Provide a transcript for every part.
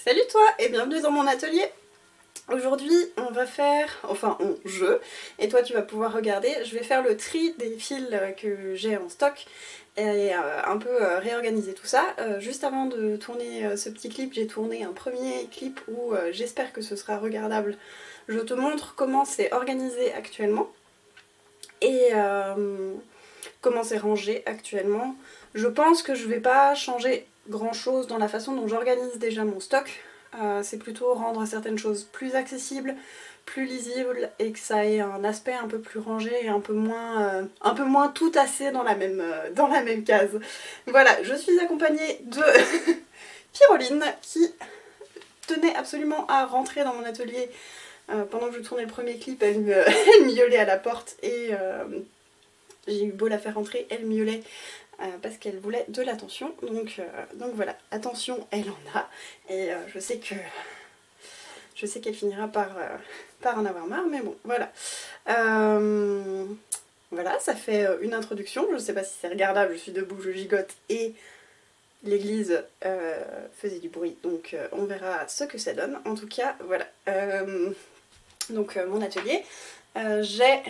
Salut toi et bienvenue dans mon atelier. Aujourd'hui on va faire, et toi tu vas pouvoir regarder, je vais faire le tri des fils que j'ai en stock et un peu réorganiser tout ça. Juste avant de tourner ce petit clip, j'ai tourné un premier clip où j'espère que ce sera regardable. Je te montre comment c'est organisé actuellement et comment c'est rangé actuellement. Je pense que je vais pas changer grand chose dans la façon dont j'organise déjà mon stock. C'est plutôt rendre certaines choses plus accessibles, plus lisibles et que ça ait un aspect un peu plus rangé et un peu moins tout tassé dans la même case. Voilà, je suis accompagnée de Pyroline qui tenait absolument à rentrer dans mon atelier. Pendant que je tournais le premier clip, elle miaulait à la porte et j'ai eu beau la faire rentrer, elle miaulait parce qu'elle voulait de l'attention. Donc voilà, attention, elle en a. Et je sais qu'elle finira par en avoir marre, mais bon, voilà. Voilà, ça fait une introduction. Je sais pas si c'est regardable, je suis debout, je gigote et l'église faisait du bruit. Donc on verra ce que ça donne. En tout cas, voilà. Donc mon atelier, j'ai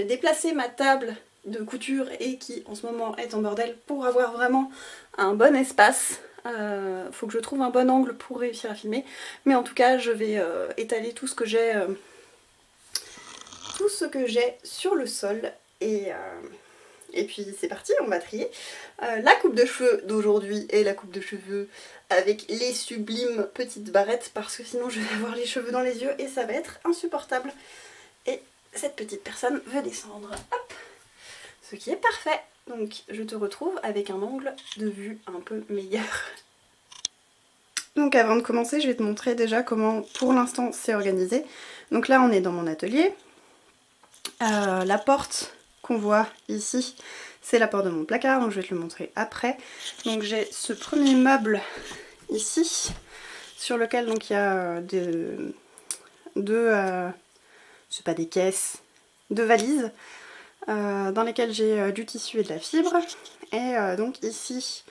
déplacé ma table de couture et qui en ce moment est en bordel pour avoir vraiment un bon espace. Faut que je trouve un bon angle pour réussir à filmer, mais en tout cas je vais étaler tout ce que j'ai sur le sol et puis c'est parti, on va trier. La coupe de cheveux d'aujourd'hui est la coupe de cheveux avec les sublimes petites barrettes parce que sinon je vais avoir les cheveux dans les yeux et ça va être insupportable. Et cette petite personne veut descendre. Hop, ce qui est parfait. Donc je te retrouve avec un angle de vue un peu meilleur. Donc avant de commencer, je vais te montrer déjà comment pour l'instant c'est organisé. Donc là on est dans mon atelier. La porte qu'on voit ici, c'est la porte de mon placard, donc je vais te le montrer après. Donc j'ai ce premier meuble ici, sur lequel donc il y a c'est pas des caisses, deux valises, dans lesquelles j'ai du tissu et de la fibre. Et donc ici,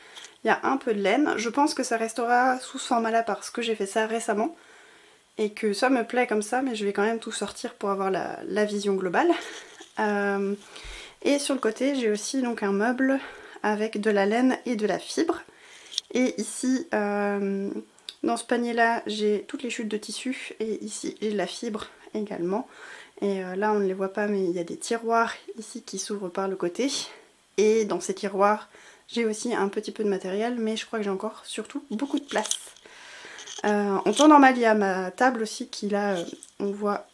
il y a un peu de laine. Je pense que ça restera sous ce format-là parce que j'ai fait ça récemment. Et que ça me plaît comme ça, mais je vais quand même tout sortir pour avoir la vision globale. Et sur le côté, j'ai aussi donc un meuble avec de la laine et de la fibre. Et ici, dans ce panier-là, j'ai toutes les chutes de tissu. Et ici, j'ai de la fibre également. Et là, on ne les voit pas, mais il y a des tiroirs ici qui s'ouvrent par le côté. Et dans ces tiroirs, j'ai aussi un petit peu de matériel, mais je crois que j'ai encore surtout beaucoup de place. En temps normal, il y a ma table aussi qui là, on voit,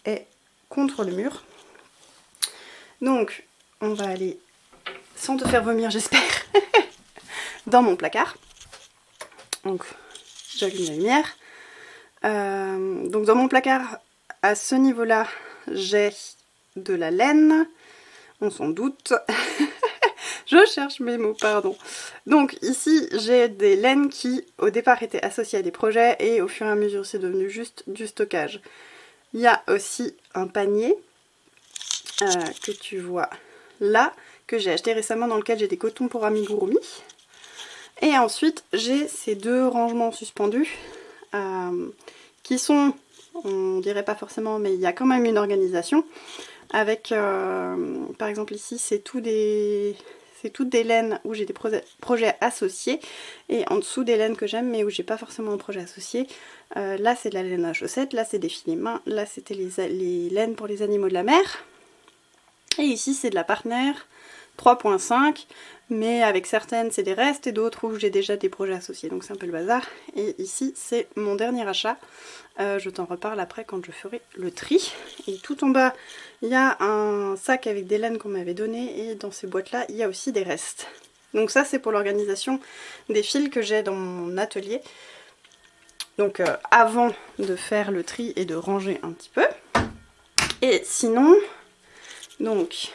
est contre le mur. Donc, on va aller, sans te faire vomir j'espère, dans mon placard. Donc, j'allume la lumière. Donc dans mon placard, à ce niveau-là, j'ai de la laine. On s'en doute. Je cherche mes mots, pardon. Donc ici, j'ai des laines qui, au départ, étaient associées à des projets et au fur et à mesure, c'est devenu juste du stockage. Il y a aussi un panier que tu vois là, que j'ai acheté récemment, dans lequel j'ai des cotons pour amigurumi. Et ensuite, j'ai ces deux rangements suspendus qui sont, on dirait pas forcément, mais il y a quand même une organisation. Avec, par exemple ici, c'est toutes des laines où j'ai des projets associés, et en dessous des laines que j'aime mais où j'ai pas forcément un projet associé. Là c'est de la laine à chaussettes, là c'est des filets mains, là c'était les laines pour les animaux de la mer. Et ici c'est de la Partner 3.5, mais avec certaines c'est des restes et d'autres où j'ai déjà des projets associés, donc c'est un peu le bazar. Et ici c'est mon dernier achat, je t'en reparle après quand je ferai le tri. Et tout en bas il y a un sac avec des laines qu'on m'avait donné, et dans ces boîtes là il y a aussi des restes. Donc ça c'est pour l'organisation des fils que j'ai dans mon atelier. Donc avant de faire le tri et de ranger un petit peu. Et sinon, donc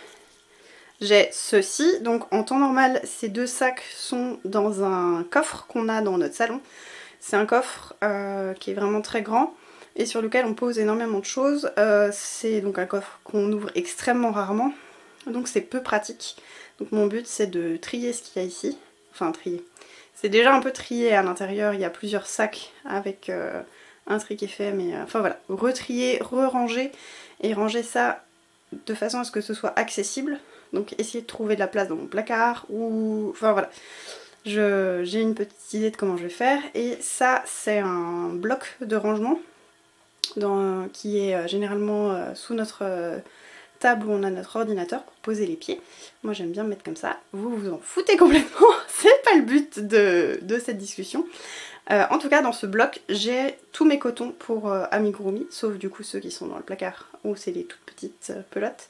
j'ai ceci. Donc en temps normal, ces deux sacs sont dans un coffre qu'on a dans notre salon. C'est un coffre qui est vraiment très grand et sur lequel on pose énormément de choses. C'est donc un coffre qu'on ouvre extrêmement rarement, donc c'est peu pratique. Donc mon but c'est de trier ce qu'il y a ici. Enfin trier. c'est déjà un peu trié à l'intérieur, il y a plusieurs sacs avec un tri qui est fait, mais enfin voilà, retrier, re-ranger et ranger ça de façon à ce que ce soit accessible. Donc essayer de trouver de la place dans mon placard ou... Enfin voilà, j'ai une petite idée de comment je vais faire. Et ça, c'est un bloc de rangement qui est généralement sous notre table où on a notre ordinateur pour poser les pieds. Moi j'aime bien me mettre comme ça, vous vous en foutez complètement, c'est pas le but de cette discussion. En tout cas dans ce bloc j'ai tous mes cotons pour amigurumi, sauf du coup ceux qui sont dans le placard où c'est les toutes petites pelotes.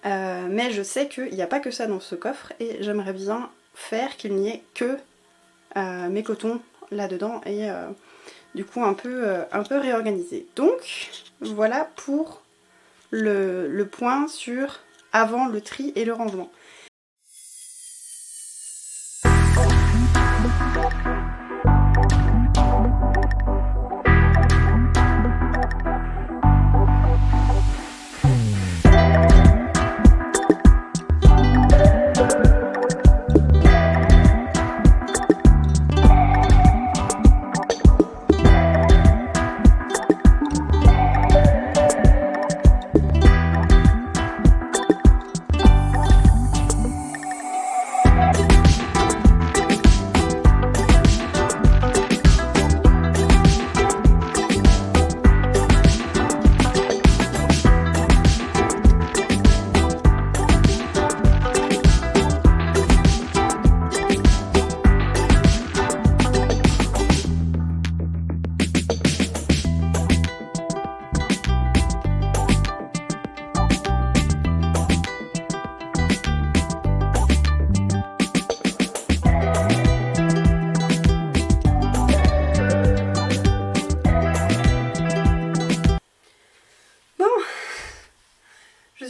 Mais je sais qu'il n'y a pas que ça dans ce coffre et j'aimerais bien faire qu'il n'y ait que mes cotons là-dedans et du coup un peu réorganisé. Donc voilà pour le point sur avant le tri et le rangement.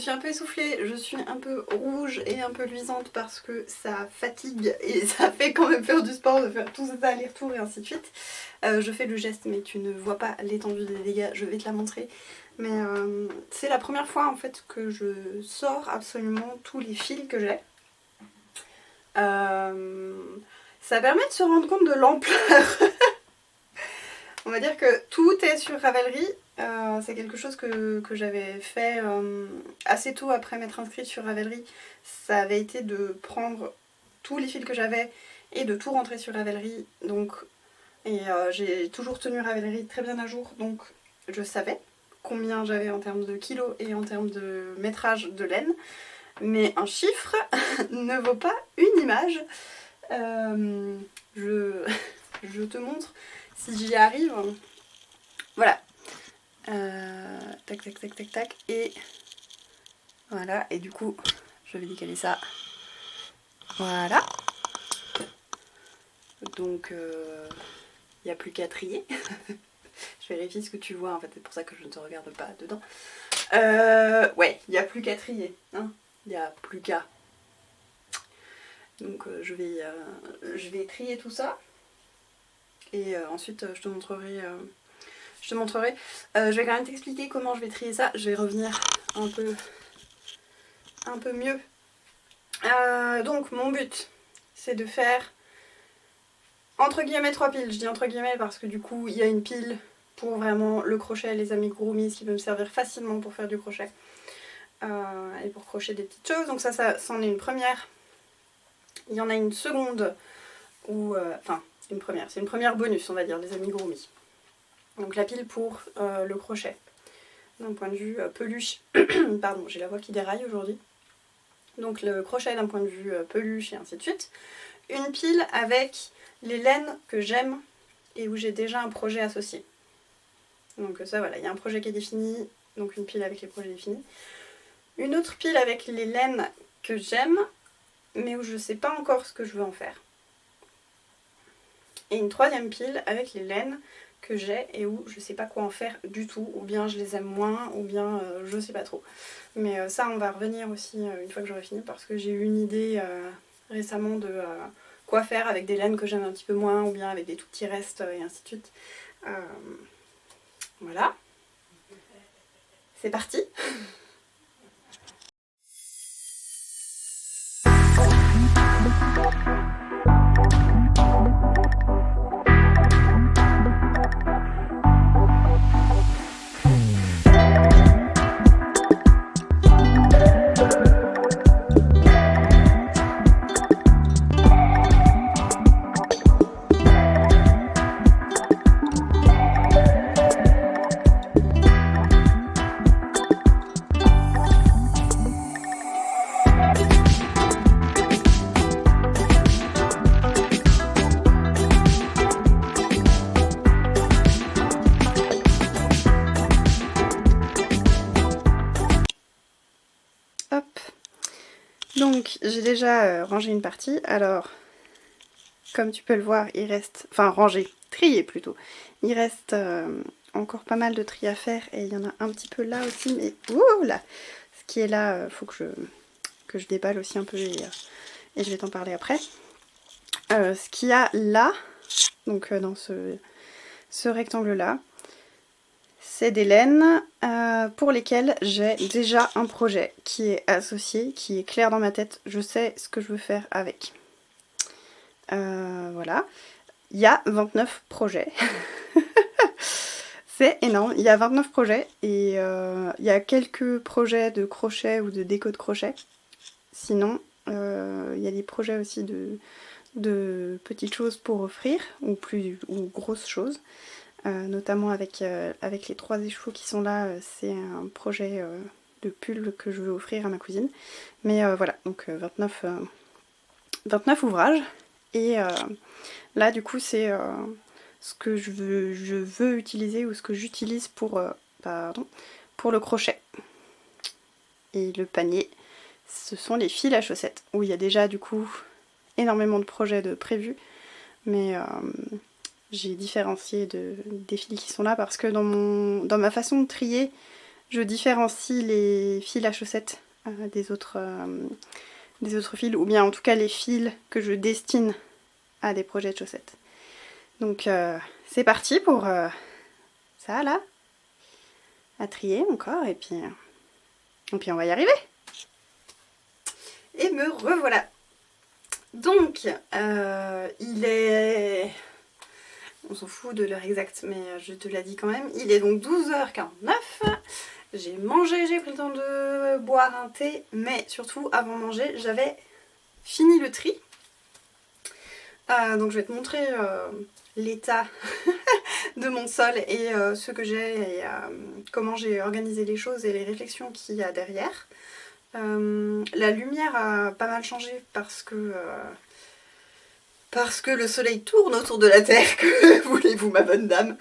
Un peu essoufflée, je suis un peu rouge et un peu luisante parce que ça fatigue et ça fait quand même faire du sport de faire tout ça aller-retour et ainsi de suite. Je fais le geste mais tu ne vois pas l'étendue des dégâts, je vais te la montrer. Mais c'est la première fois en fait que je sors absolument tous les fils que j'ai. Ça permet de se rendre compte de l'ampleur. On va dire que tout est sur Ravelry. C'est quelque chose que j'avais fait assez tôt après m'être inscrite sur Ravelry. Ça avait été de prendre tous les fils que j'avais et de tout rentrer sur Ravelry. Donc, j'ai toujours tenu Ravelry très bien à jour, donc je savais combien j'avais en termes de kilos et en termes de métrage de laine. Mais un chiffre ne vaut pas une image. Je te montre si j'y arrive. Voilà. Tac tac tac tac tac et voilà, et du coup je vais décaler ça, voilà, donc il n'y a plus qu'à trier. Je vérifie ce que tu vois en fait, c'est pour ça que je ne te regarde pas dedans. Ouais, il n'y a plus qu'à trier, hein, il n'y a plus qu'à, donc je vais trier tout ça et ensuite je te montrerai. Je vais quand même t'expliquer comment je vais trier ça. Je vais revenir un peu mieux. Donc mon but, c'est de faire entre guillemets 3 piles. Je dis entre guillemets parce que du coup il y a une pile pour vraiment le crochet, les amigurumi, qui peut me servir facilement pour faire du crochet et pour crocher des petites choses. Donc ça c'en est une première. Il y en a une seconde où, enfin c'est une première bonus on va dire, les amigurumi. Donc la pile pour le crochet. D'un point de vue peluche, pardon, j'ai la voix qui déraille aujourd'hui. Donc le crochet d'un point de vue peluche et ainsi de suite. Une pile avec les laines que j'aime et où j'ai déjà un projet associé. Donc ça voilà, il y a un projet qui est défini, donc une pile avec les projets définis. Une autre pile avec les laines que j'aime, mais où je ne sais pas encore ce que je veux en faire. Et une troisième pile avec les laines que j'ai et où je sais pas quoi en faire du tout, ou bien je les aime moins, ou bien je sais pas trop. Mais ça on va revenir aussi une fois que j'aurai fini, parce que j'ai eu une idée récemment de quoi faire avec des laines que j'aime un petit peu moins, ou bien avec des tout petits restes et ainsi de suite. Voilà. C'est parti. j'ai déjà rangé une partie. Alors, comme tu peux le voir, il reste... Enfin, rangé, trié plutôt. Il reste encore pas mal de tri à faire et il y en a un petit peu là aussi. Mais ouh là, ce qui est là, faut que je déballe aussi un peu et je vais t'en parler après. Ce qu'il y a là, donc dans ce rectangle-là, c'est des laines pour lesquelles j'ai déjà un projet qui est associé, qui est clair dans ma tête. Je sais ce que je veux faire avec. Voilà. Il y a 29 projets. C'est énorme. Il y a 29 projets et il y a quelques projets de crochet ou de déco de crochet. Sinon, il y a des projets aussi de petites choses pour offrir ou grosses choses. Notamment avec les 3 écheveaux qui sont là, c'est un projet de pull que je veux offrir à ma cousine. Mais voilà, donc 29 ouvrages. Et là du coup c'est ce que je veux utiliser ou ce que j'utilise pour le crochet. Et le panier, ce sont les fils à chaussettes, où il y a déjà du coup énormément de projets de prévus. Mais j'ai différencié des fils qui sont là parce que dans ma façon de trier, je différencie les fils à chaussettes des autres fils, ou bien en tout cas les fils que je destine à des projets de chaussettes. Donc c'est parti pour ça là, à trier encore, et puis on va y arriver. Et me revoilà. Donc il est... On s'en fout de l'heure exacte, mais je te l'ai dit quand même. Il est donc 12h49. J'ai mangé, j'ai pris le temps de boire un thé, mais surtout, avant de manger, j'avais fini le tri. Donc je vais te montrer l'état de mon sol et ce que j'ai et comment j'ai organisé les choses et les réflexions qu'il y a derrière. La lumière a pas mal changé parce que le soleil tourne autour de la Terre, que voulez-vous ma bonne dame.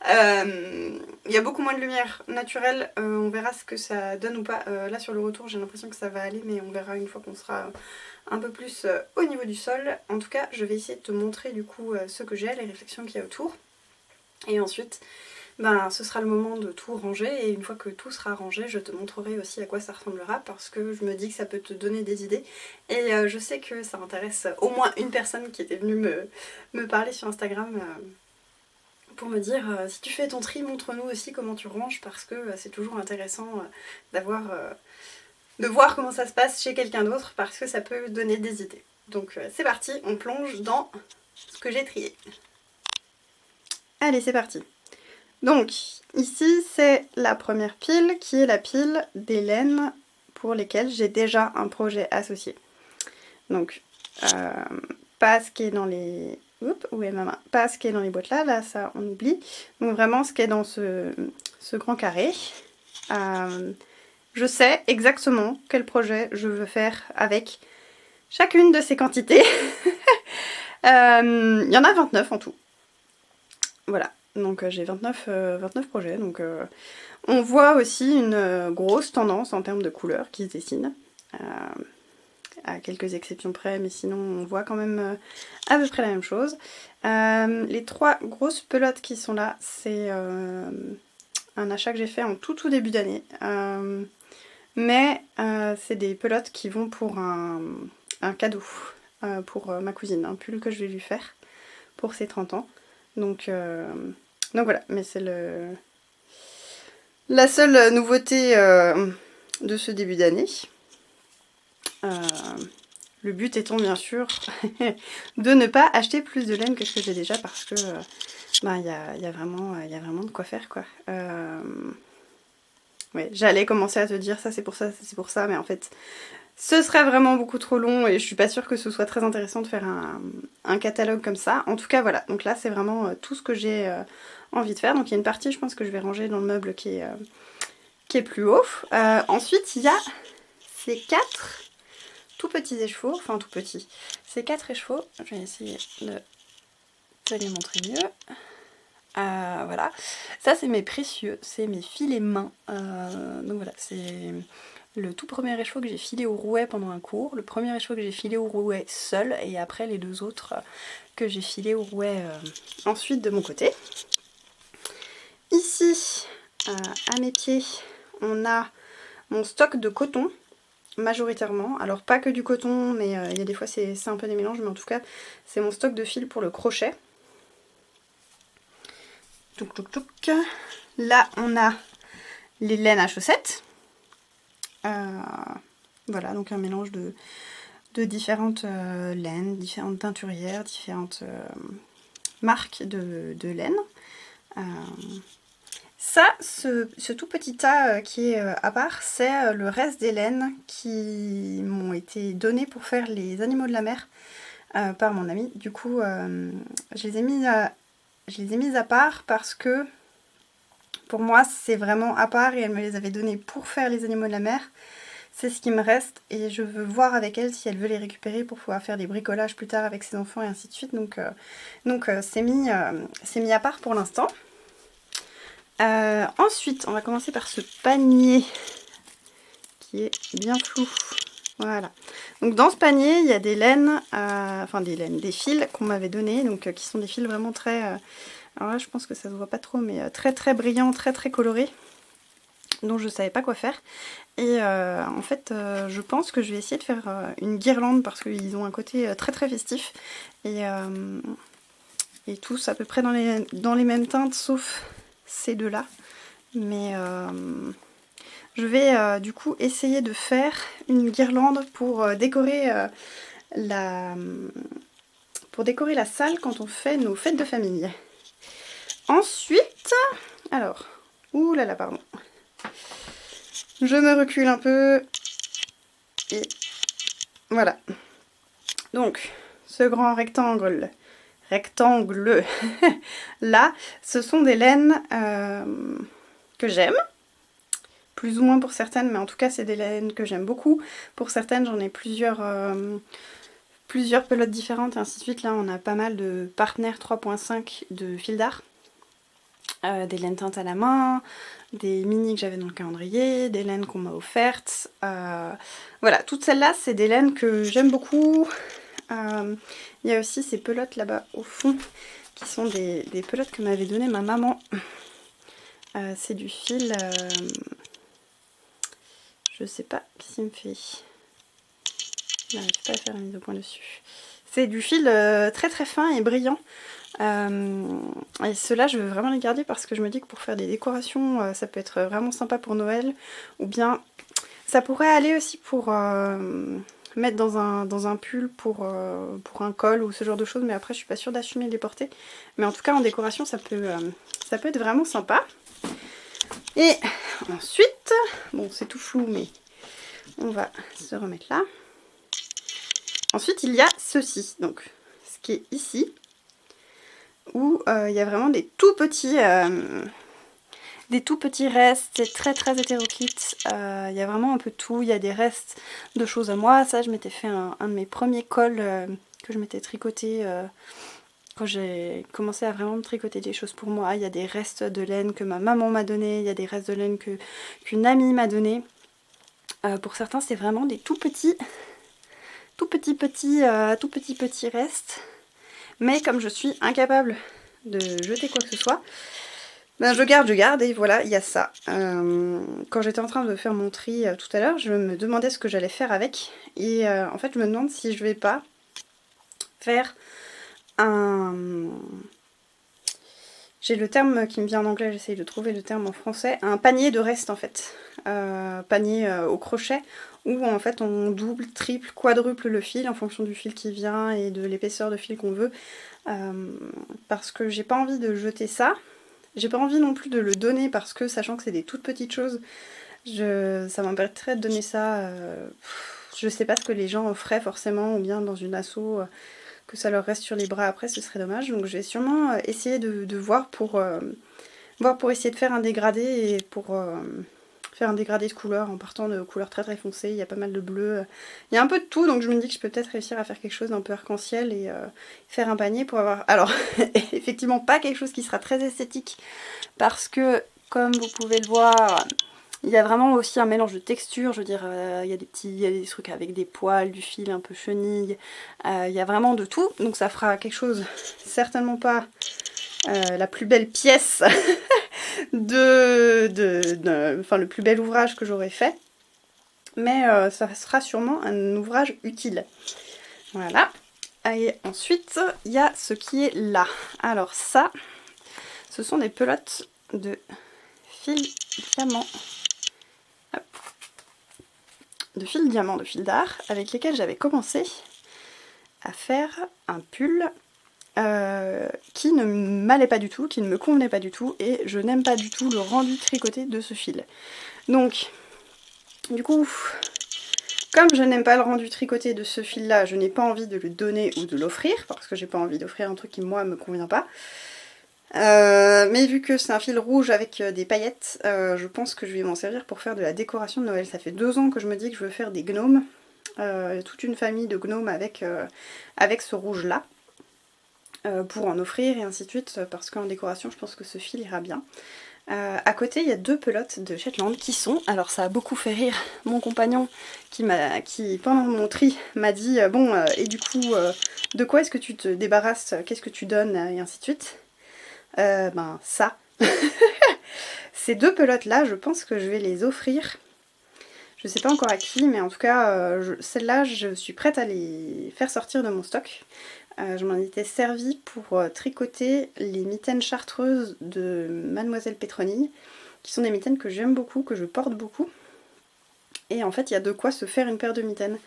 Il y a beaucoup moins de lumière naturelle, on verra ce que ça donne ou pas. Là sur le retour j'ai l'impression que ça va aller, mais on verra une fois qu'on sera un peu plus au niveau du sol. En tout cas je vais essayer de te montrer du coup ce que j'ai, les réflexions qu'il y a autour. Et ensuite ce sera le moment de tout ranger, et une fois que tout sera rangé je te montrerai aussi à quoi ça ressemblera, parce que je me dis que ça peut te donner des idées, et je sais que ça intéresse au moins une personne qui était venue me parler sur Instagram pour me dire si tu fais ton tri, montre-nous aussi comment tu ranges, parce que c'est toujours intéressant de voir comment ça se passe chez quelqu'un d'autre, parce que ça peut donner des idées. Donc c'est parti, on plonge dans ce que j'ai trié. Allez, c'est parti. Donc ici c'est la première pile qui est la pile des laines pour lesquelles j'ai déjà un projet associé. Donc pas ce qui est dans les... Oups, où est ma main? Pas ce qui est dans les boîtes là ça on oublie. Donc vraiment ce qui est dans ce grand carré. Je sais exactement quel projet je veux faire avec chacune de ces quantités. Il y en a 29 en tout. Voilà. Donc j'ai 29 projets, donc on voit aussi une grosse tendance en termes de couleurs qui se dessine, à quelques exceptions près, mais sinon on voit quand même à peu près la même chose. Les 3 grosses pelotes qui sont là, c'est un achat que j'ai fait en tout début d'année, mais c'est des pelotes qui vont pour un cadeau pour ma cousine, un pull que je vais lui faire pour ses 30 ans. Donc voilà, mais c'est la seule nouveauté de ce début d'année. Le but étant bien sûr de ne pas acheter plus de laine que ce que j'ai déjà, parce que y a vraiment de quoi faire quoi. Ouais, j'allais commencer à te dire ça c'est pour ça, ça c'est pour ça, mais en fait ce serait vraiment beaucoup trop long et je suis pas sûre que ce soit très intéressant de faire un catalogue comme ça. En tout cas voilà, donc là c'est vraiment tout ce que j'ai envie de faire. Donc il y a une partie je pense que je vais ranger dans le meuble qui est plus haut. Ensuite il y a ces 4 tout petits écheveaux, enfin tout petits, ces 4 écheveaux, je vais essayer de te les montrer mieux. Voilà, ça c'est mes précieux, c'est mes filets mains, donc voilà, c'est le tout premier écheveau que j'ai filé au rouet pendant un cours, le premier écheveau que j'ai filé au rouet seul, et après les 2 autres que j'ai filé au rouet ensuite de mon côté. Ici, à mes pieds, on a mon stock de coton, majoritairement. Alors pas que du coton, mais il y a des fois c'est un peu des mélanges, mais en tout cas c'est mon stock de fil pour le crochet. Touc touc touc. Là on a les laines à chaussettes. Voilà, donc un mélange de différentes laines, différentes teinturières, différentes marques de laine. Ça, ce tout petit tas qui est à part, c'est le reste des laines qui m'ont été données pour faire les animaux de la mer par mon ami. Du coup, je les ai mises à part parce que pour moi, c'est vraiment à part et elle me les avait données pour faire les animaux de la mer. C'est ce qui me reste et je veux voir avec elle si elle veut les récupérer pour pouvoir faire des bricolages plus tard avec ses enfants et ainsi de suite. Donc c'est mis à part pour l'instant. Ensuite, on va commencer par ce panier qui est bien flou. Voilà. Donc dans ce panier, il y a des laines, des fils qu'on m'avait donnés, donc qui sont des fils vraiment très... alors là, je pense que ça se voit pas trop, mais très très brillants, très très colorés, dont je savais pas quoi faire. Et en fait, je pense que je vais essayer de faire une guirlande parce qu'ils ont un côté très très festif. Et tous à peu près dans les mêmes teintes, sauf ces deux-là. Mais je vais du coup essayer de faire une guirlande pour décorer la salle quand on fait nos fêtes de famille. Ensuite, alors, ouh là là, pardon. Je me recule un peu. Et voilà. Donc, ce grand rectangle là, ce sont des laines que j'aime. Plus ou moins pour certaines, mais en tout cas, c'est des laines que j'aime beaucoup. Pour certaines, j'en ai plusieurs pelotes différentes et ainsi de suite. Là, on a pas mal de partenaires 3.5 de fil d'art. Des laines teintes à la main, des mini que j'avais dans le calendrier, des laines qu'on m'a offertes. Voilà, toutes celles-là, c'est des laines que j'aime beaucoup. Il y a aussi ces pelotes là-bas au fond, qui sont des pelotes que m'avait donné ma maman. C'est du fil... je sais pas ce qu'il me fait. Je n'arrive pas à faire la mise au point dessus. C'est du fil très très fin et brillant. Et ceux-là, je veux vraiment les garder parce que je me dis que pour faire des décorations, ça peut être vraiment sympa pour Noël. Ou bien, ça pourrait aller aussi pour mettre dans un pull pour un col ou ce genre de choses. Mais après, je suis pas sûre d'assumer de les porter. Mais en tout cas, en décoration, ça peut être vraiment sympa. Et ensuite, bon, c'est tout flou, mais on va se remettre là. Ensuite, il y a ceci, donc ce qui est ici, où il y a vraiment des tout petits restes, c'est très très hétéroclite. Il y a vraiment un peu de tout, il y a des restes de choses à moi. Ça, je m'étais fait un de mes premiers cols que je m'étais tricoté quand j'ai commencé à vraiment me tricoter des choses pour moi. Il y a des restes de laine que ma maman m'a donné, il y a des restes de laine qu'une amie m'a donné. Pour certains, c'est vraiment des tout petits restes. Mais comme je suis incapable de jeter quoi que ce soit, ben je garde et voilà, il y a ça. Quand j'étais en train de faire mon tri tout à l'heure, je me demandais ce que j'allais faire avec. Et en fait, je me demande si je vais pas faire un... J'ai le terme qui me vient en anglais, j'essaye de trouver le terme en français. Un panier de restes en fait. Panier au crochet, où en fait on double, triple, quadruple le fil en fonction du fil qui vient et de l'épaisseur de fil qu'on veut. Parce que j'ai pas envie de jeter ça. J'ai pas envie non plus de le donner parce que, sachant que c'est des toutes petites choses, ça m'embêterait de donner ça. Je sais pas ce que les gens feraient forcément, ou bien dans une asso, que ça leur reste sur les bras après, ce serait dommage. Donc je vais sûrement essayer de voir pour essayer de faire un dégradé et pour faire un dégradé de couleurs en partant de couleurs très très foncées. Il y a pas mal de bleu, il y a un peu de tout, donc je me dis que je peux peut-être réussir à faire quelque chose d'un peu arc-en-ciel et faire un panier pour avoir... Alors, effectivement pas quelque chose qui sera très esthétique parce que, comme vous pouvez le voir, Il y a vraiment aussi un mélange de textures, je veux dire, il y a des trucs avec des poils, du fil un peu chenille, il y a vraiment de tout, donc ça fera quelque chose, certainement pas la plus belle pièce enfin le plus bel ouvrage que j'aurais fait, mais ça sera sûrement un ouvrage utile. Voilà. Et ensuite, il y a ce qui est là. Alors ça, ce sont des pelotes de fil diamant. Hop. De fil diamant, de fil d'art, avec lesquels j'avais commencé à faire un pull qui ne m'allait pas du tout, qui ne me convenait pas du tout, et je n'aime pas du tout le rendu tricoté de ce fil. Donc, du coup, comme je n'aime pas le rendu tricoté de ce fil là, je n'ai pas envie de le donner ou de l'offrir, parce que j'ai pas envie d'offrir un truc qui moi me convient pas. Mais vu que c'est un fil rouge avec des paillettes, je pense que je vais m'en servir pour faire de la décoration de Noël. Ça fait 2 ans que je me dis que je veux faire des gnomes, toute une famille de gnomes avec ce rouge là, pour en offrir et ainsi de suite, parce qu'en décoration je pense que ce fil ira bien. À côté, il y a 2 pelotes de Shetland qui sont, alors ça a beaucoup fait rire mon compagnon qui pendant mon tri m'a dit bon et du coup de quoi est-ce que tu te débarrasses, qu'est-ce que tu donnes et ainsi de suite. Ben ça. Ces 2 pelotes là, je pense que je vais les offrir. Je sais pas encore à qui, mais en tout cas celles-là je suis prête à les faire sortir de mon stock. Je m'en étais servi pour tricoter les mitaines chartreuses de Mademoiselle Pétronille, qui sont des mitaines que j'aime beaucoup, que je porte beaucoup. Et en fait, il y a de quoi se faire une paire de mitaines.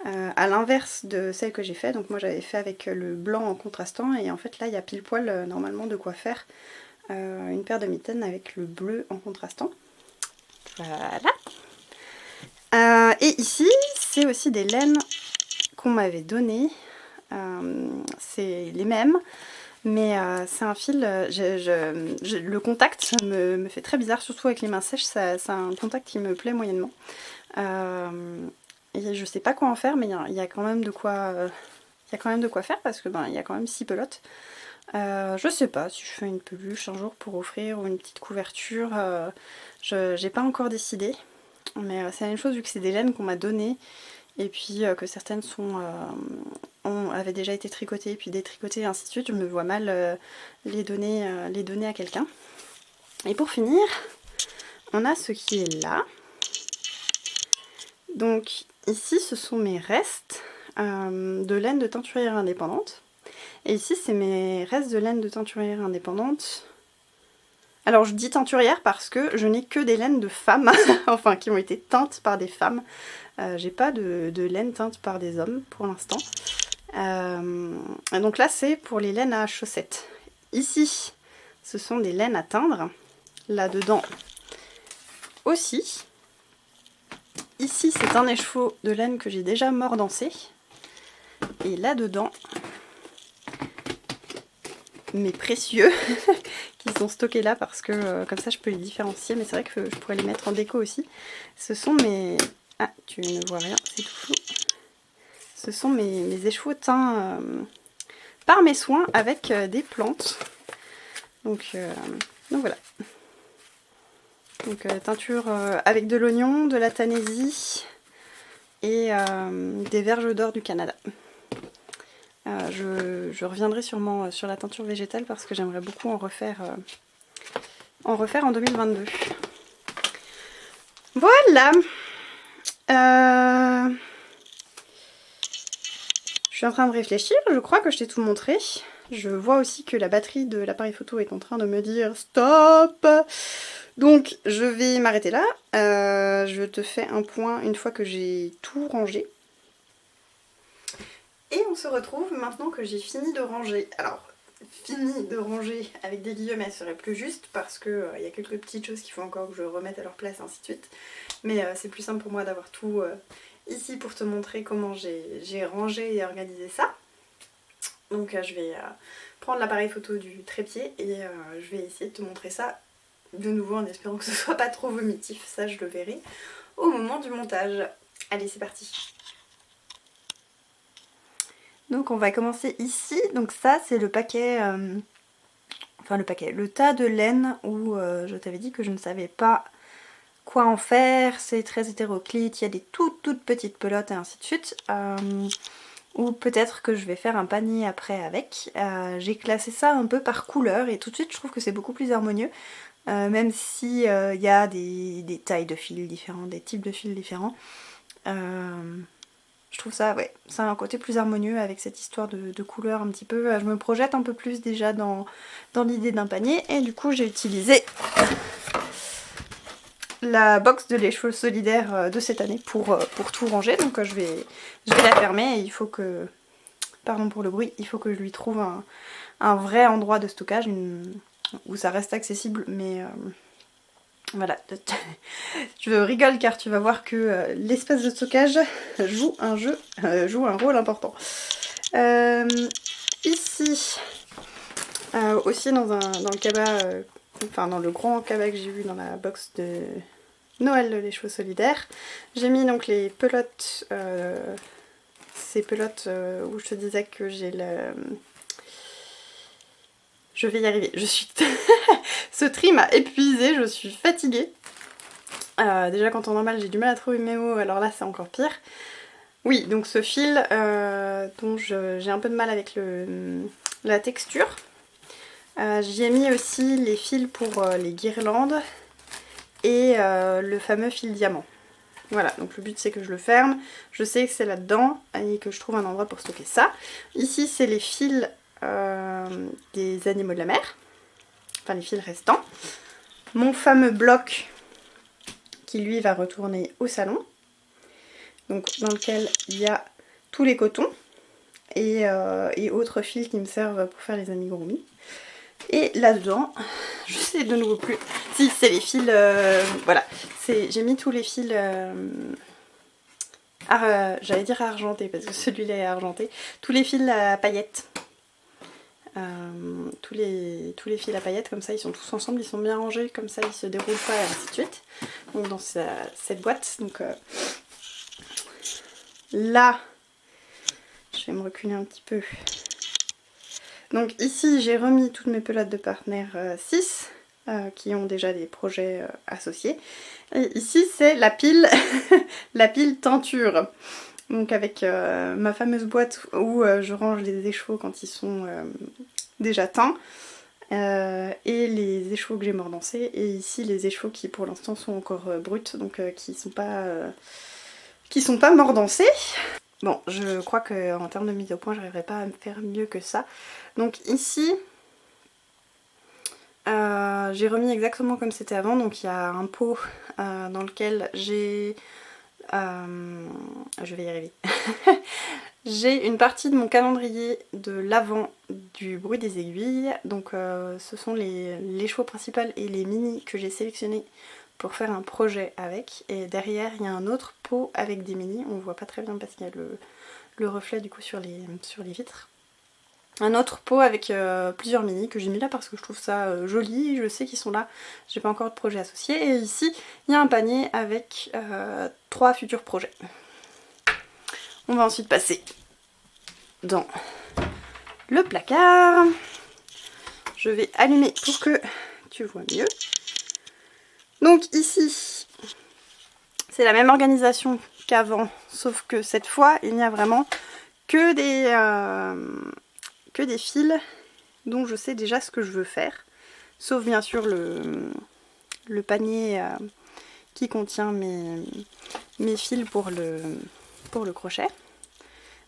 À l'inverse de celle que j'ai fait, donc moi j'avais fait avec le blanc en contrastant, et en fait là il y a pile poil normalement de quoi faire une paire de mitaines avec le bleu en contrastant. Voilà. Et ici, c'est aussi des laines qu'on m'avait données. C'est les mêmes, mais c'est un fil, le contact me fait très bizarre, surtout avec les mains sèches, c'est un contact qui me plaît moyennement. Et je sais pas quoi en faire, mais il y a quand même de quoi faire, parce que il y a quand même 6 pelotes. Je sais pas si je fais une peluche un jour pour offrir ou une petite couverture, j'ai pas encore décidé, mais c'est la même chose vu que c'est des laines qu'on m'a données. Et puis que certaines avaient déjà été tricotées, puis détricotées, et ainsi de suite, je me vois mal les donner à quelqu'un. Et pour finir, on a ce qui est là. Donc ici, ce sont mes restes de laine de teinturière indépendante. Et ici, c'est mes restes de laine de teinturière indépendante. Alors je dis teinturière parce que je n'ai que des laines de femmes, enfin qui ont été teintes par des femmes. J'ai pas de laine teinte par des hommes pour l'instant. Donc là c'est pour les laines à chaussettes. Ici ce sont des laines à teindre. Là-dedans aussi. Ici c'est un écheveau de laine que j'ai déjà mordancé. Et là-dedans, mes précieux qui sont stockés là parce que comme ça je peux les différencier, mais c'est vrai que je pourrais les mettre en déco aussi. Ce sont mes... Ah, tu ne vois rien, c'est tout flou. Ce sont mes écheveaux teints par mes soins avec des plantes. Donc voilà. Donc teinture avec de l'oignon, de la tanaisie et des verges d'or du Canada. Je reviendrai sûrement sur la teinture végétale parce que j'aimerais beaucoup en refaire en 2022. Voilà. Je suis en train de réfléchir, je crois que je t'ai tout montré. Je vois aussi que la batterie de l'appareil photo est en train de me dire stop. Donc je vais m'arrêter là. Je te fais un point une fois que j'ai tout rangé. Et on se retrouve maintenant que j'ai fini de ranger. Alors, fini de ranger avec des guillemets serait plus juste parce que y a quelques petites choses qu'il faut encore que je remette à leur place, ainsi de suite. Mais c'est plus simple pour moi d'avoir tout ici pour te montrer comment j'ai rangé et organisé ça. Donc je vais prendre l'appareil photo du trépied et je vais essayer de te montrer ça de nouveau en espérant que ce soit pas trop vomitif. Ça je le verrai au moment du montage. Allez, c'est parti. Donc on va commencer ici. Donc ça c'est le paquet, le tas de laine où je t'avais dit que je ne savais pas quoi en faire, c'est très hétéroclite, il y a des toutes petites pelotes et ainsi de suite. Ou peut-être que je vais faire un panier après avec. J'ai classé ça un peu par couleur et tout de suite je trouve que c'est beaucoup plus harmonieux. Même si il y a des tailles de fils différents, des types de fils différents. Je trouve ça, ouais, ça a un côté plus harmonieux avec cette histoire de couleurs un petit peu. Je me projette un peu plus déjà dans l'idée d'un panier et du coup j'ai utilisé la box de l'écheveau solidaire de cette année pour tout ranger. Donc je vais la fermer et il faut que, pardon pour le bruit, il faut que je lui trouve un vrai endroit de stockage où ça reste accessible, mais voilà. Je rigole car tu vas voir que l'espace de stockage joue un rôle important. Ici, aussi dans le cabas, enfin dans le grand cabas que j'ai vu dans la box de Noël de l'écheveau solidaire, j'ai mis donc les pelotes, ces pelotes où je te disais que j'ai le... Je vais y arriver, je suis... Ce tri m'a épuisée, je suis fatiguée. Déjà quand en normal j'ai du mal à trouver mes mots, alors là c'est encore pire. Oui, donc ce fil dont j'ai un peu de mal avec la texture. J'y ai mis aussi les fils pour les guirlandes et le fameux fil diamant. Voilà, donc le but c'est que je le ferme, je sais que c'est là-dedans et que je trouve un endroit pour stocker ça. Ici c'est les fils des animaux de la mer, enfin les fils restants. Mon fameux bloc qui lui va retourner au salon, donc dans lequel il y a tous les cotons et autres fils qui me servent pour faire les amigurumis. Et là-dedans, je sais de nouveau plus. Si, c'est les fils. Voilà. J'ai mis tous les fils. J'allais dire argentés parce que celui-là est argenté. Tous les fils à paillettes. Tous les fils à paillettes, comme ça, ils sont tous ensemble, ils sont bien rangés, comme ça, ils se déroulent pas, et ainsi de suite. Donc, dans cette boîte. Donc, là, je vais me reculer un petit peu. Donc ici j'ai remis toutes mes pelotes de partenaires 6 qui ont déjà des projets associés. Et ici c'est la pile, la pile teinture. Donc avec ma fameuse boîte où je range les écheveaux quand ils sont déjà teints. Et les écheveaux que j'ai mordancés. Et ici les écheveaux qui pour l'instant sont encore bruts, donc qui sont pas mordancés. Bon, je crois qu'en termes de mise au point, je n'arriverai pas à faire mieux que ça. Donc ici, j'ai remis exactement comme c'était avant. Donc il y a un pot dans lequel j'ai... je vais y arriver. J'ai une partie de mon calendrier de l'avant du bruit des aiguilles. Donc ce sont les chevaux principaux et les mini que j'ai sélectionnés pour faire un projet avec. Et derrière, il y a un autre pot avec des mini. On voit pas très bien parce qu'il y a le reflet du coup sur les vitres. Un autre pot avec plusieurs mini que j'ai mis là parce que je trouve ça joli, je sais qu'ils sont là, j'ai pas encore de projet associé. Et ici, il y a un panier avec 3 futurs projets. On va ensuite passer dans le placard. Je vais allumer pour que tu vois mieux. Donc ici, c'est la même organisation qu'avant, sauf que cette fois, il n'y a vraiment que des fils dont je sais déjà ce que je veux faire. Sauf bien sûr le panier qui contient mes fils pour le crochet.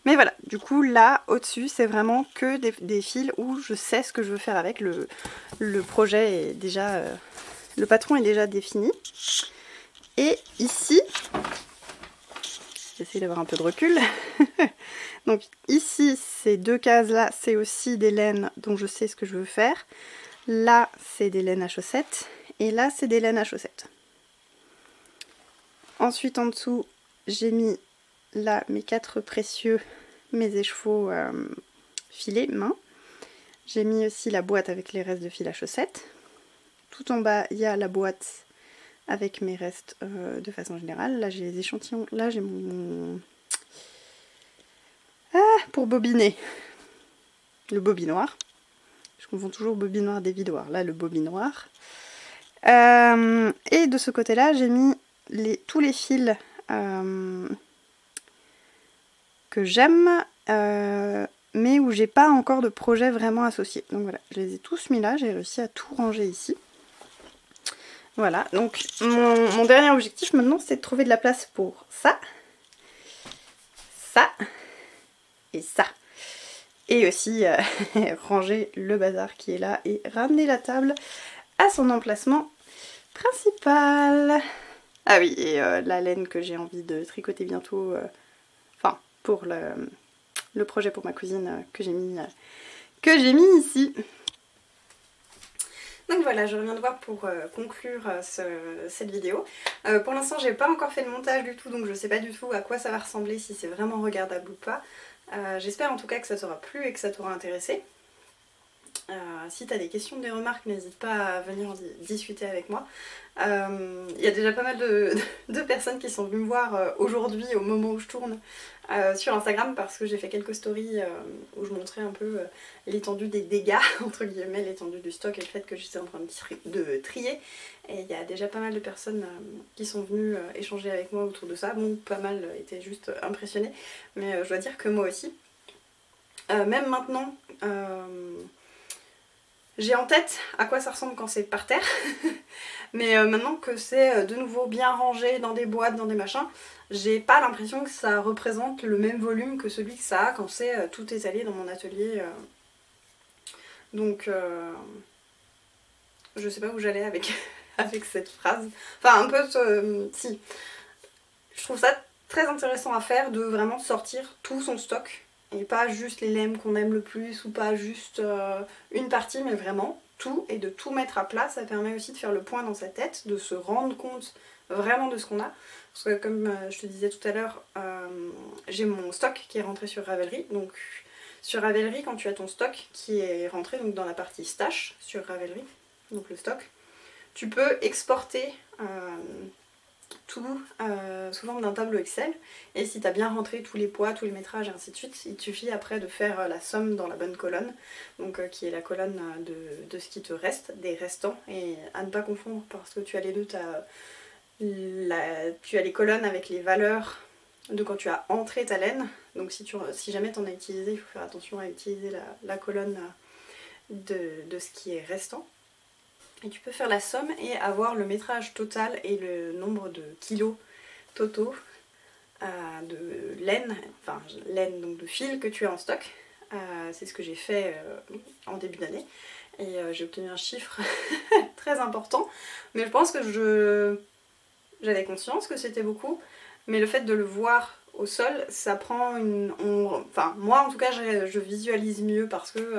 Mais voilà, du coup là au-dessus c'est vraiment que des fils où je sais ce que je veux faire avec. Le projet est déjà... le patron est déjà défini. Et ici, j'essaie d'avoir un peu de recul. Donc ici, ces 2 cases là, c'est aussi des laines dont je sais ce que je veux faire. Là, c'est des laines à chaussettes. Et là, c'est des laines à chaussettes. Ensuite, en dessous, j'ai mis là mes 4 précieux, mes écheveaux filets main. J'ai mis aussi la boîte avec les restes de fil à chaussettes. Tout en bas, il y a la boîte avec mes restes de façon générale. Là, j'ai les échantillons. Là, j'ai mon... pour bobiner. Le bobinoir. Je confonds toujours bobinoir des vidoirs. Là, le bobinoir. Et de ce côté-là, j'ai mis tous les fils que j'aime, mais où j'ai pas encore de projet vraiment associé. Donc voilà, je les ai tous mis là, j'ai réussi à tout ranger ici. Voilà, donc mon dernier objectif maintenant, c'est de trouver de la place pour ça, ça et ça. Et aussi ranger le bazar qui est là et ramener la table à son emplacement principal. Ah oui, et la laine que j'ai envie de tricoter bientôt, enfin pour le projet pour ma cousine que j'ai mis ici. Donc voilà, je reviens de voir pour conclure cette vidéo. Pour l'instant, j'ai pas encore fait le montage du tout, donc je sais pas du tout à quoi ça va ressembler, si c'est vraiment regardable ou pas. J'espère en tout cas que ça t'aura plu et que ça t'aura intéressé. Si tu as des questions, des remarques, n'hésite pas à venir en discuter avec moi. Il y a déjà pas mal de personnes qui sont venues me voir aujourd'hui, au moment où je tourne, sur Instagram, parce que j'ai fait quelques stories où je montrais un peu l'étendue des dégâts, entre guillemets, l'étendue du stock et le fait que j'étais en train de trier. Et il y a déjà pas mal de personnes qui sont venues échanger avec moi autour de ça. Bon, pas mal étaient juste impressionnés, mais je dois dire que moi aussi. Même maintenant... j'ai en tête à quoi ça ressemble quand c'est par terre, mais maintenant que c'est de nouveau bien rangé dans des boîtes, dans des machins, j'ai pas l'impression que ça représente le même volume que celui que ça a quand c'est tout étalé dans mon atelier. Donc je sais pas où j'allais avec, avec cette phrase. Enfin un peu, si. Je trouve ça très intéressant à faire de vraiment sortir tout son stock. Et pas juste les lemmes qu'on aime le plus ou pas juste une partie, mais vraiment tout et de tout mettre à plat. Ça permet aussi de faire le point dans sa tête, de se rendre compte vraiment de ce qu'on a. Parce que comme je te disais tout à l'heure, j'ai mon stock qui est rentré sur Ravelry. Donc sur Ravelry, quand tu as ton stock qui est rentré donc dans la partie stash sur Ravelry, donc le stock, tu peux exporter tout sous forme d'un tableau Excel, et si tu as bien rentré tous les poids, tous les métrages et ainsi de suite, il te suffit après de faire la somme dans la bonne colonne, donc qui est la colonne de ce qui te reste, des restants, et à ne pas confondre parce que tu as les deux, tu as les colonnes avec les valeurs de quand tu as entré ta laine, donc si jamais tu en as utilisé, il faut faire attention à utiliser la colonne de ce qui est restant. Et tu peux faire la somme et avoir le métrage total et le nombre de kilos totaux de laine, enfin laine donc de fil que tu as en stock. C'est ce que j'ai fait en début d'année et j'ai obtenu un chiffre très important, mais je pense que j'avais conscience que c'était beaucoup, mais le fait de le voir au sol, ça prend enfin moi en tout cas je visualise mieux parce que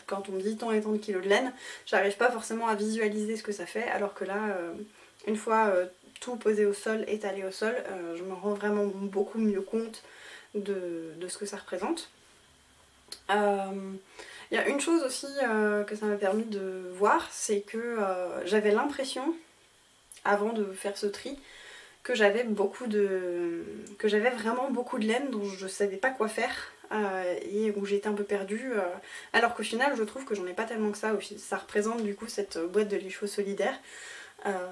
quand on me dit tant et tant de kilos de laine, j'arrive pas forcément à visualiser ce que ça fait, alors que là une fois tout posé au sol, étalé au sol, je me rends vraiment beaucoup mieux compte de ce que ça représente. Il y a une chose aussi que ça m'a permis de voir, c'est que j'avais l'impression, avant de faire ce tri, que j'avais vraiment beaucoup de laine dont je savais pas quoi faire et où j'étais un peu perdue, alors qu'au final je trouve que j'en ai pas tellement que ça. Ça représente du coup cette boîte de lait chaud solidaire,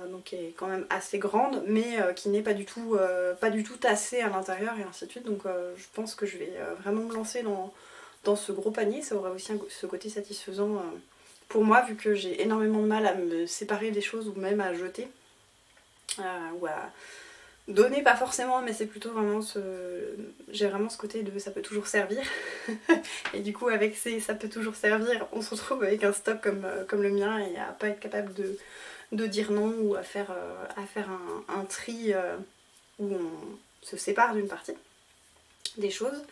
donc qui est quand même assez grande, mais qui n'est pas du tout tassée à l'intérieur et ainsi de suite, donc je pense que je vais vraiment me lancer dans ce gros panier. Ça aura aussi ce côté satisfaisant pour moi, vu que j'ai énormément de mal à me séparer des choses ou même à jeter. Ou à donner, pas forcément, mais c'est plutôt vraiment j'ai vraiment ce côté de ça peut toujours servir. Et du coup avec ça peut toujours servir, on se retrouve avec un stock comme le mien et à pas être capable de dire non, ou à faire un tri où on se sépare d'une partie des choses.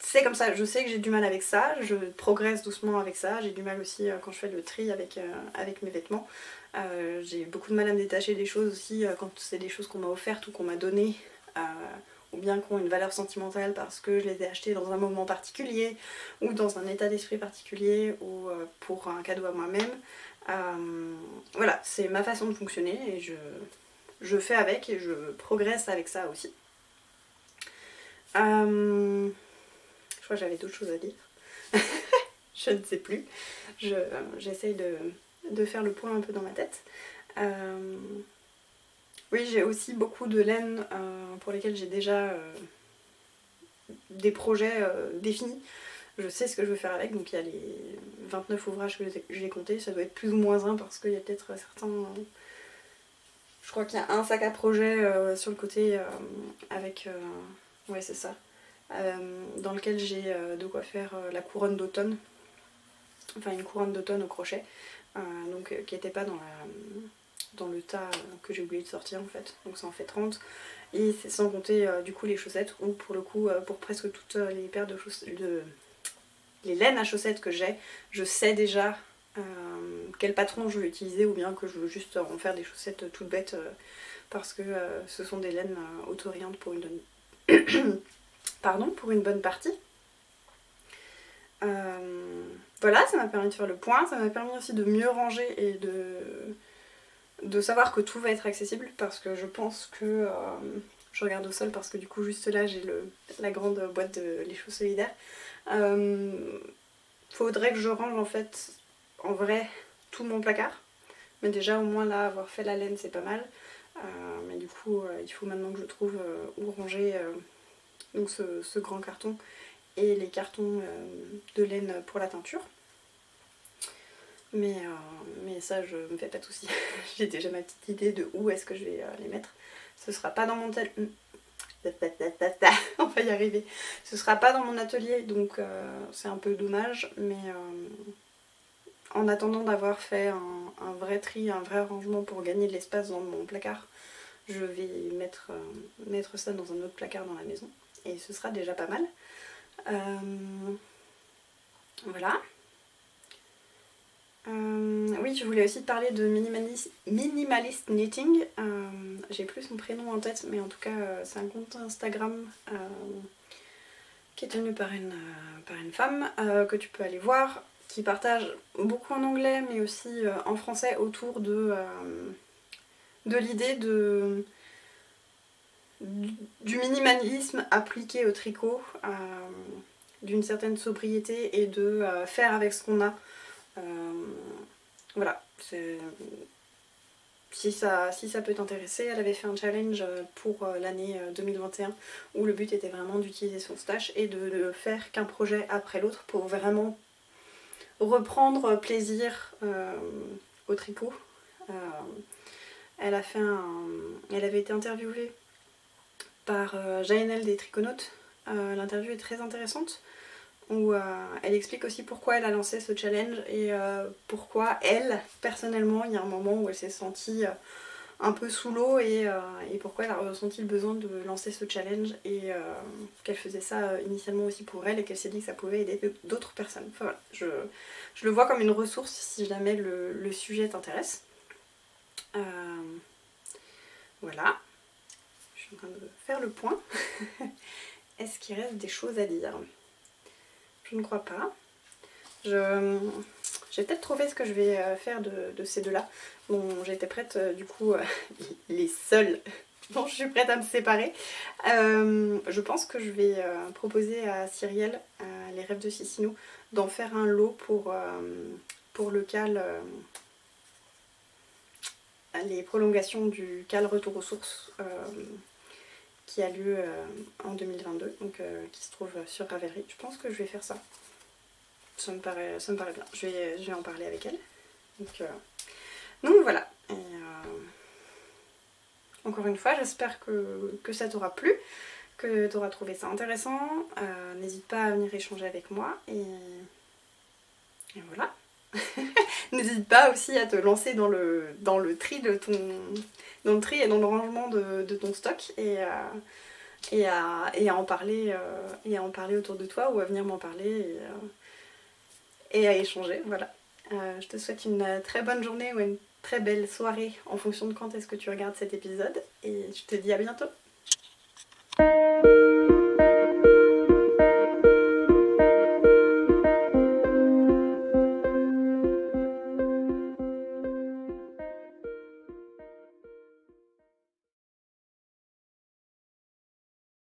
C'est comme ça, je sais que j'ai du mal avec ça, je progresse doucement avec ça, j'ai du mal aussi quand je fais le tri avec mes vêtements. J'ai beaucoup de mal à me détacher des choses aussi quand c'est des choses qu'on m'a offertes ou qu'on m'a données, ou bien qui ont une valeur sentimentale parce que je les ai achetées dans un moment particulier ou dans un état d'esprit particulier ou pour un cadeau à moi-même. Voilà, c'est ma façon de fonctionner et je fais avec et je progresse avec ça aussi. Je crois que j'avais d'autres choses à dire. Je ne sais plus. J'essaye de faire le point un peu dans ma tête. Oui, j'ai aussi beaucoup de laine pour lesquelles j'ai déjà des projets définis. Je sais ce que je veux faire avec, donc il y a les 29 ouvrages que j'ai comptés, ça doit être plus ou moins un parce qu'il y a peut-être certains... Je crois qu'il y a un sac à projet sur le côté avec... ouais, c'est ça. Dans lequel j'ai de quoi faire la couronne d'automne. Enfin, une couronne d'automne au crochet. Donc qui n'était pas dans le tas que j'ai oublié de sortir en fait. Donc ça en fait 30. Et c'est sans compter du coup les chaussettes, où pour le coup, pour presque toutes les paires de chaussettes... les laines à chaussettes que j'ai, je sais déjà quel patron je vais utiliser ou bien que je veux juste en faire des chaussettes toutes bêtes parce que ce sont des laines autoriantes pour une pardon, pour une bonne partie. Voilà, ça m'a permis de faire le point, ça m'a permis aussi de mieux ranger et de savoir que tout va être accessible parce que je pense que je regarde au sol parce que du coup juste là j'ai la grande boîte de les choses solidaires. Faudrait que je range en fait en vrai tout mon placard, mais déjà au moins là avoir fait la laine c'est pas mal. Mais du coup il faut maintenant que je trouve où ranger donc ce grand carton et les cartons de laine pour la teinture. Mais ça je me fais pas de soucis. J'ai déjà ma petite idée de où est-ce que je vais les mettre. Ce sera pas dans mon on va y arriver. Ce sera pas dans mon atelier, donc c'est un peu dommage, mais en attendant d'avoir fait un vrai tri, un vrai rangement pour gagner de l'espace dans mon placard, je vais mettre ça dans un autre placard dans la maison, et ce sera déjà pas mal. Voilà. Oui, je voulais aussi te parler de minimalist knitting. J'ai plus son prénom en tête, mais en tout cas, c'est un compte Instagram qui est tenu par une femme que tu peux aller voir, qui partage beaucoup en anglais, mais aussi en français autour de l'idée du minimalisme appliqué au tricot, d'une certaine sobriété et de faire avec ce qu'on a. Voilà, si ça peut t'intéresser, elle avait fait un challenge pour l'année 2021 où le but était vraiment d'utiliser son stash et de ne faire qu'un projet après l'autre pour vraiment reprendre plaisir au tricot. Elle avait été interviewée par Jaënel des Triconautes. L'interview est très intéressante, où elle explique aussi pourquoi elle a lancé ce challenge et pourquoi elle, personnellement, il y a un moment où elle s'est sentie un peu sous l'eau et pourquoi elle a ressenti le besoin de lancer ce challenge et qu'elle faisait ça initialement aussi pour elle et qu'elle s'est dit que ça pouvait aider d'autres personnes. Enfin voilà, je le vois comme une ressource si jamais le sujet t'intéresse. Voilà, je suis en train de faire le point. Est-ce qu'il reste des choses à dire ? Je ne crois pas. J'ai peut-être trouvé ce que je vais faire de ces deux-là. Bon, j'étais prête, du coup, les seuls dont je suis prête à me séparer. Je pense que je vais proposer à Cyrielle, les rêves de Sicinou, d'en faire un lot pour le cal, les prolongations du cal retour aux sources qui a lieu en 2022, donc qui se trouve sur Ravelry. Je pense que je vais faire ça. Ça me paraît bien. Je vais en parler avec elle. Donc voilà. Et, encore une fois, j'espère que ça t'aura plu, que tu auras trouvé ça intéressant. N'hésite pas à venir échanger avec moi. Et voilà. N'hésite pas aussi à te lancer dans le tri de dans le tri et dans le rangement de ton stock et à en parler autour de toi ou à venir m'en parler et à échanger. Voilà. Je te souhaite une très bonne journée ou une très belle soirée en fonction de quand est-ce que tu regardes cet épisode et je te dis à bientôt.